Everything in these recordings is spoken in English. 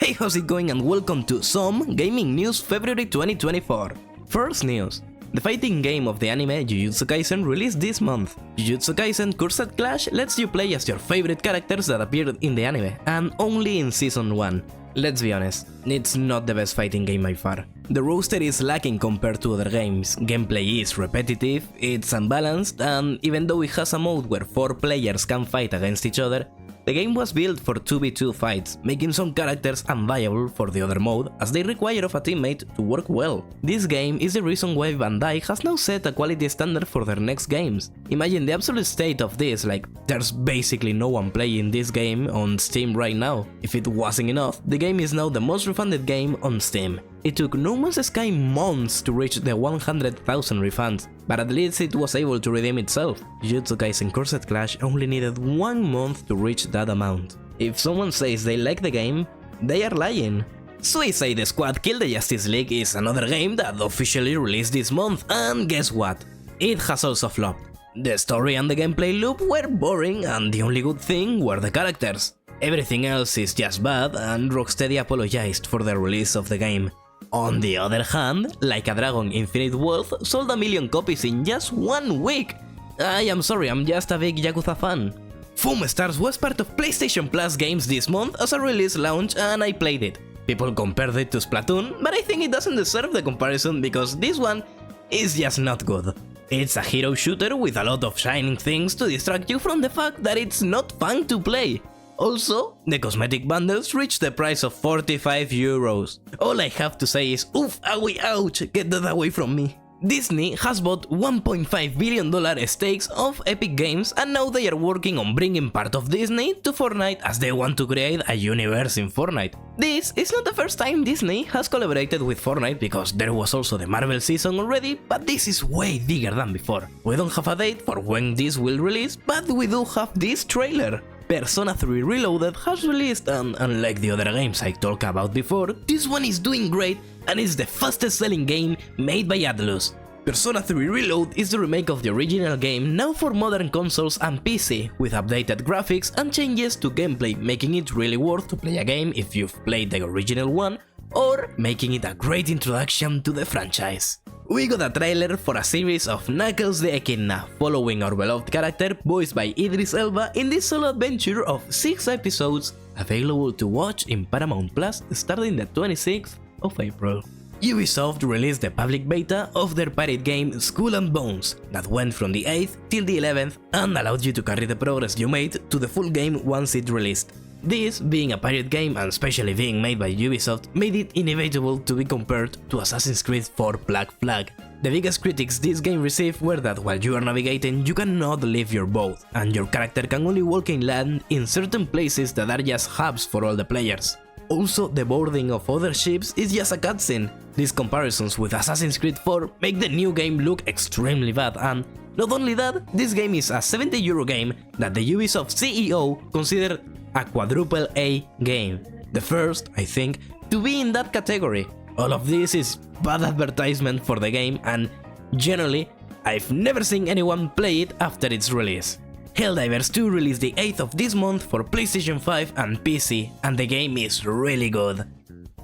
Hey, how's it going and welcome to Some Gaming News February 2024. First news. The fighting game of the anime Jujutsu Kaisen released this month. Jujutsu Kaisen Cursed Clash lets you play as your favorite characters that appeared in the anime, and only in Season 1. Let's be honest, it's not the best fighting game by far. The roster is lacking compared to other games, gameplay is repetitive, it's unbalanced, and even though it has a mode where 4 players can fight against each other, the game was built for 2v2 fights, making some characters unviable for the other mode as they require of a teammate to work well. This game is the reason why Bandai has now set a quality standard for their next games. Imagine the absolute state of this, like there's basically no one playing this game on Steam right now. If it wasn't enough, the game is now the most refunded game on Steam. It took No Man's Sky months to reach the 100,000 refunds, but at least it was able to redeem itself. Jujutsu Kaisen Cursed Clash only needed 1 month to reach that amount. If someone says they like the game, they are lying. Suicide Squad Kill the Justice League is another game that officially released this month, and guess what? It has also flopped. The story and the gameplay loop were boring, and the only good thing were the characters. Everything else is just bad, and Rocksteady apologized for the release of the game. On the other hand, Like a Dragon Infinite Wealth sold 1 million copies in just 1 week. I am sorry, I'm just a big Yakuza fan. Foam Stars was part of PlayStation Plus games this month as a release launch, and I played it. People compared it to Splatoon, but I think it doesn't deserve the comparison because this one is just not good. It's a hero shooter with a lot of shining things to distract you from the fact that it's not fun to play. Also, the cosmetic bundles reach the price of 45 euros. All I have to say is oof, owie, ouch, get that away from me. Disney has bought $1.5 billion stakes of Epic Games, and now they are working on bringing part of Disney to Fortnite as they want to create a universe in Fortnite. This is not the first time Disney has collaborated with Fortnite because there was also the Marvel season already, but this is way bigger than before. We don't have a date for when this will release, but we do have this trailer. Persona 3 Reloaded has released, and unlike the other games I talked about before, this one is doing great and is the fastest selling game made by Atlus. Persona 3 Reload is the remake of the original game now for modern consoles and PC, with updated graphics and changes to gameplay, making it really worth to play a game if you've played the original one, or making it a great introduction to the franchise. We got a trailer for a series of Knuckles the Echidna, following our beloved character voiced by Idris Elba in this solo adventure of 6 episodes, available to watch in Paramount Plus starting the 26th of April. Ubisoft released the public beta of their pirate game Skull and Bones, that went from the 8th till the 11th and allowed you to carry the progress you made to the full game once it released. This, being a pirate game and especially being made by Ubisoft, made it inevitable to be compared to Assassin's Creed 4 Black Flag. The biggest critics this game received were that while you are navigating you cannot leave your boat, and your character can only walk inland in certain places that are just hubs for all the players. Also, the boarding of other ships is just a cutscene. These comparisons with Assassin's Creed 4 make the new game look extremely bad, and not only that, this game is a €70 game that the Ubisoft CEO considered a quadruple A game. The first, I think, to be in that category. All of this is bad advertisement for the game, and generally, I've never seen anyone play it after its release. Helldivers 2 released the 8th of this month for PlayStation 5 and PC, and the game is really good.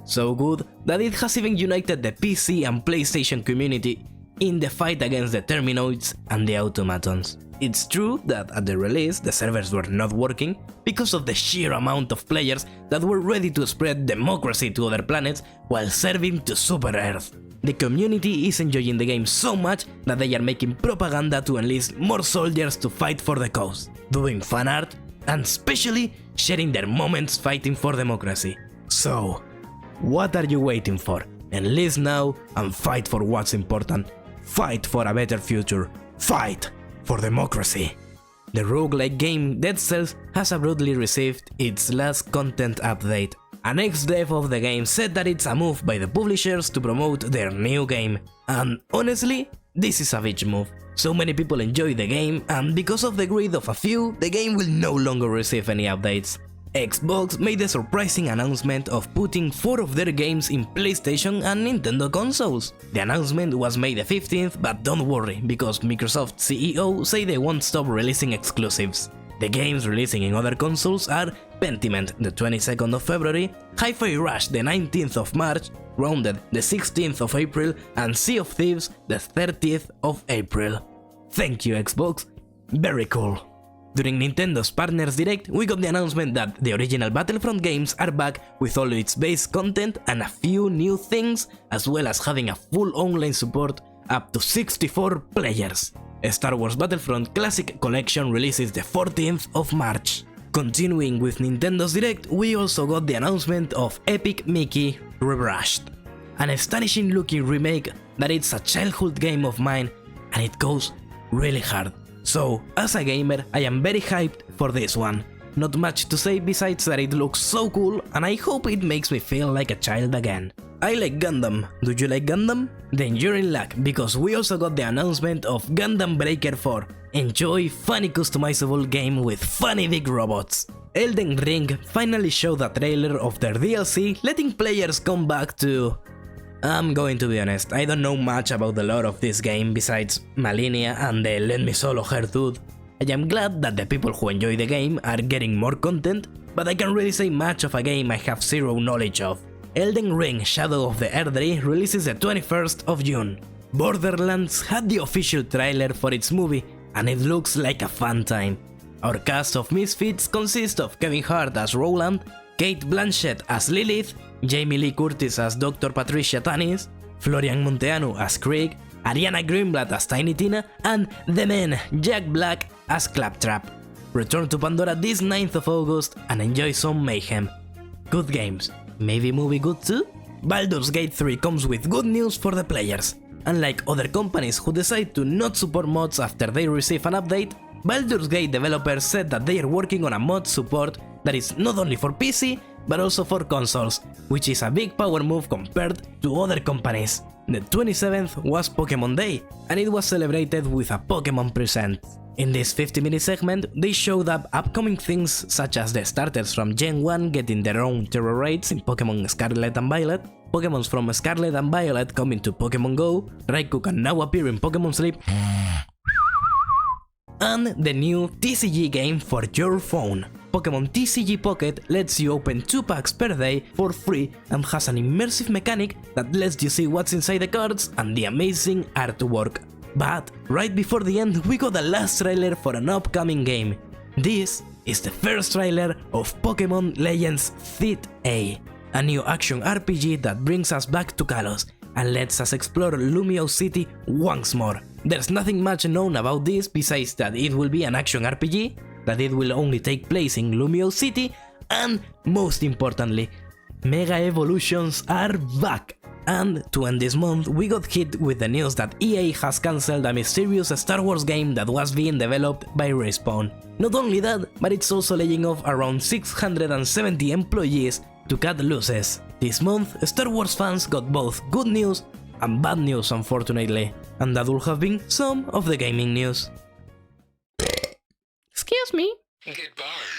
So good that it has even united the PC and PlayStation community in the fight against the Terminoids and the Automatons. It's true that at the release the servers were not working because of the sheer amount of players that were ready to spread democracy to other planets while serving to Super Earth. The community is enjoying the game so much that they are making propaganda to enlist more soldiers to fight for the cause, doing fan art, and especially sharing their moments fighting for democracy. So, what are you waiting for? Enlist now and fight for what's important. Fight for a better future. Fight for democracy. The roguelike game Dead Cells has abruptly received its last content update. An ex-dev of the game said that it's a move by the publishers to promote their new game, and honestly, this is a bitch move. So many people enjoy the game, and because of the greed of a few, the game will no longer receive any updates. Xbox made the surprising announcement of putting 4 of their games in PlayStation and Nintendo consoles. The announcement was May the 15th, but don't worry, because Microsoft CEO say they won't stop releasing exclusives. The games releasing in other consoles are Pentiment the 22nd of February, Hi-Fi Rush the 19th of March, Grounded the 16th of April, and Sea of Thieves the 30th of April. Thank you, Xbox. Very cool. During Nintendo's Partners Direct, we got the announcement that the original Battlefront games are back with all its base content and a few new things, as well as having a full online support up to 64 players. Star Wars Battlefront Classic Collection releases the 14th of March. Continuing with Nintendo's Direct, we also got the announcement of Epic Mickey Rebrushed, an astonishing looking remake that it's a childhood game of mine and it goes really hard. So, as a gamer, I am very hyped for this one. Not much to say besides that it looks so cool and I hope it makes me feel like a child again. I like Gundam. Do you like Gundam? Then you're in luck, because we also got the announcement of Gundam Breaker 4. Enjoy funny customizable game with funny big robots. Elden Ring finally showed a trailer of their DLC, letting players come back to... I'm going to be honest, I don't know much about the lore of this game besides Malinia and the Let Me Solo Her dude. I am glad that the people who enjoy the game are getting more content, but I can't really say much of a game I have zero knowledge of. Elden Ring Shadow of the Erdtree releases the 21st of June. Borderlands had the official trailer for its movie, and it looks like a fun time. Our cast of misfits consists of Kevin Hart as Roland, Kate Blanchett as Lilith, Jamie Lee Curtis as Dr. Patricia Tanis, Florian Munteanu as Krieg, Ariana Greenblatt as Tiny Tina, and the man Jack Black as Claptrap. Return to Pandora this 9th of August and enjoy some mayhem. Good games. Maybe movie good too? Baldur's Gate 3 comes with good news for the players. Unlike other companies who decide to not support mods after they receive an update, Baldur's Gate developers said that they are working on a mod support that is not only for PC, but also for consoles, which is a big power move compared to other companies. The 27th was Pokémon Day, and it was celebrated with a Pokémon Present. In this 50-minute segment, they showed up upcoming things such as the starters from Gen 1 getting their own terror raids in Pokémon Scarlet and Violet, Pokémons from Scarlet and Violet coming to Pokémon Go, Raikou can now appear in Pokémon Sleep, and the new TCG game for your phone. Pokémon TCG Pocket lets you open 2 packs per day for free and has an immersive mechanic that lets you see what's inside the cards and the amazing artwork. But right before the end, we got the last trailer for an upcoming game. This is the first trailer of Pokémon Legends Theta, a new action RPG that brings us back to Kalos and lets us explore Lumiose City once more. There's nothing much known about this besides that it will be an action RPG, that it will only take place in Lumiose City, and most importantly, Mega Evolutions are back. And to end this month, we got hit with the news that EA has cancelled a mysterious Star Wars game that was being developed by Respawn. Not only that, but it's also laying off around 670 employees to cut losses. This month, Star Wars fans got both good news and bad news, unfortunately, and that will have been some of the gaming news. Excuse me. Goodbye.